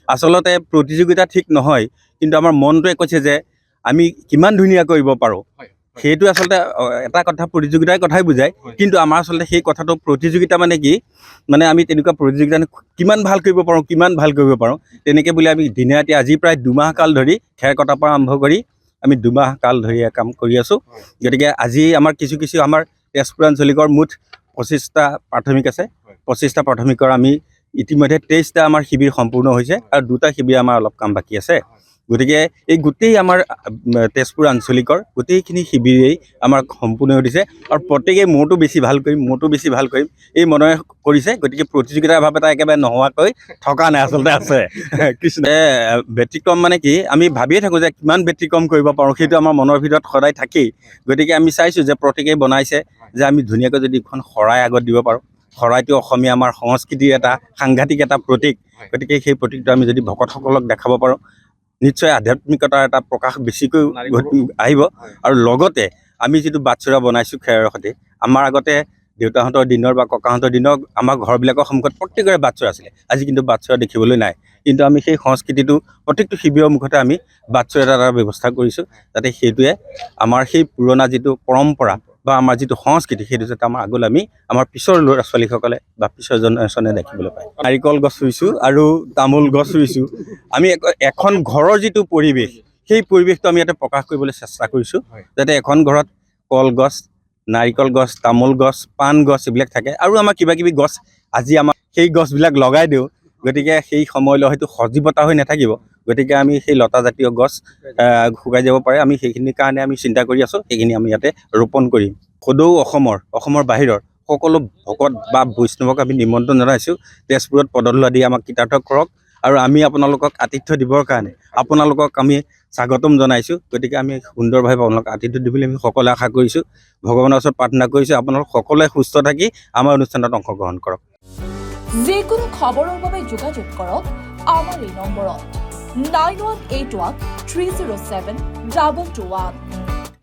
আচলতে প্ৰতিযোগিতা ঠিক নহয়, কিন্তু আমাৰ মনটোৱে কৈছে যে আমি কিমান ধুনীয়া কৰিব পাৰোঁ। সেইটো আচলতে এটা কথা প্ৰতিযোগিতাৰ কথাই বুজায়, কিন্তু আমাৰ আচলতে সেই কথাটো প্ৰতিযোগিতা মানে কি, মানে আমি তেনেকুৱা প্ৰতিযোগিতা কিমান ভাল কৰিব পাৰোঁ, কিমান ভাল কৰিব পাৰোঁ, তেনেকৈ বুলি আমি দিনে ৰাতি আজি প্ৰায় 2 মাহ কাল ধৰি খেৰ কটাৰ পৰা আৰম্ভ কৰি আমি 2 মাহ কাল ধৰি কাম কৰি আছোঁ। গতিকে আজি আমাৰ কিছু আমাৰ তেজপুৰ আঞ্চলিকৰ মুঠ 25টা প্ৰাথমিক আছে। 25টা প্ৰাথমিকৰ আমি ইতিমধ্যে 23টা আমাৰ শিবিৰ সম্পূৰ্ণ হৈছে আৰু 2টা শিবিৰ আমাৰ অলপ কাম বাকী আছে। গতিকে এই গোটেই আমাৰ তেজপুৰ আঞ্চলিকৰ গোটেইখিনি শিবিৰেই আমাৰ সম্পূৰ্ণ হৈ দিছে আৰু প্ৰত্যেকেই মোৰটো বেছি ভাল কৰিম এই মনেৰে কৰিছে। গতিকে প্ৰতিযোগিতাৰ ভাৱ এটা একেবাৰে নোহোৱাকৈ থকা নাই, আচলতে আছে। কৃষ্ণ ব্যতিক্ৰম মানে কি, আমি ভাবিয়ে থাকোঁ যে কিমান ব্যতিক্ৰম কৰিব পাৰোঁ, সেইটো আমাৰ মনৰ ভিতৰত সদায় থাকেই। গতিকে আমি চাইছোঁ যে প্ৰত্যেকেই বনাইছে যে আমি ধুনীয়াকৈ যদি এখন শৰাই আগত দিব পাৰোঁ। শৰাইটো অসমীয়া আমাৰ সংস্কৃতিৰ এটা সাংঘাতিক এটা প্ৰতীক। গতিকে সেই প্ৰতীকটো আমি যদি ভকতসকলক দেখাব পাৰোঁ, নিশ্চয় আধ্যাত্মিকতাৰ এটা প্ৰকাশ বেছিকৈ আহিব। আৰু লগতে আমি যিটো বাটচৰা বনাইছোঁ খেৰৰ সৈতে, আমাৰ আগতে দেউতাহঁতৰ দিনৰ বা ককাহঁতৰ দিনৰ আমাৰ ঘৰবিলাকৰ সন্মুখত প্ৰত্যেকৰে বাটচৰা আছিলে। আজি কিন্তু বাটচৰা দেখিবলৈ নাই, কিন্তু আমি সেই সংস্কৃতিটো প্ৰত্যেকটো শিবিৰৰ মুখতে আমি বাটচৰা এটাৰ ব্যৱস্থা কৰিছোঁ, যাতে সেইটোৱে আমাৰ সেই পুৰণা যিটো পৰম্পৰা বা আমাৰ যিটো সংস্কৃতি, সেইটো যাতে আমাৰ আগলৈ আমি আমাৰ পিছৰ ল'ৰা ছোৱালীসকলে বা পিছৰ জেনেৰেশ্যনে দেখিবলৈ পায়। নাৰিকল গছ ৰুইছোঁ আৰু তামোল গছ ৰুইছোঁ। আমি এখন ঘৰৰ যিটো পৰিৱেশ, সেই পৰিৱেশটো আমি ইয়াতে প্ৰকাশ কৰিবলৈ চেষ্টা কৰিছোঁ, যাতে এখন ঘৰত কলগছ, নাৰিকল গছ, তামোল গছ, পাণ গছ এইবিলাক থাকে। আৰু আমাৰ কিবাকিবি গছ আজি আমাৰ সেই গছবিলাক লগাই দিওঁ। গতিকে সেই সময়লৈ হয়তো সজীৱতা হৈ নাথাকিব, গতিকে আমি সেই লতাজাতীয় গছ শুকাই যাব পাৰে, আমি সেইখিনিৰ কাৰণে আমি চিন্তা কৰি আছোঁ। সেইখিনি আমি ইয়াতে ৰোপণ কৰিম। সদৌ অসমৰ বাহিৰৰ সকলো ভকত বা বৈষ্ণৱক আমি নিমন্ত্ৰণ জনাইছোঁ, তেজপুৰত পদধূলা দি আমাক কৃতাৰ্থ কৰক। আৰু আমি আপোনালোকক আতিথ্য দিবৰ কাৰণে আপোনালোকক আমি স্বাগতম জনাইছোঁ। গতিকে আমি সুন্দৰভাৱে আপোনালোকক আতিথ্য দিবলৈ আমি সকলোৱে আশা কৰিছোঁ। ভগৱানৰ ওচৰত প্ৰাৰ্থনা কৰিছোঁ আপোনালোক সকলোৱে সুস্থ থাকি আমাৰ অনুষ্ঠানত অংশগ্ৰহণ কৰক। যিকোনো খবৰৰ বাবে যোগাযোগ কৰক আমাৰ এই নম্বৰত 9181 307 221।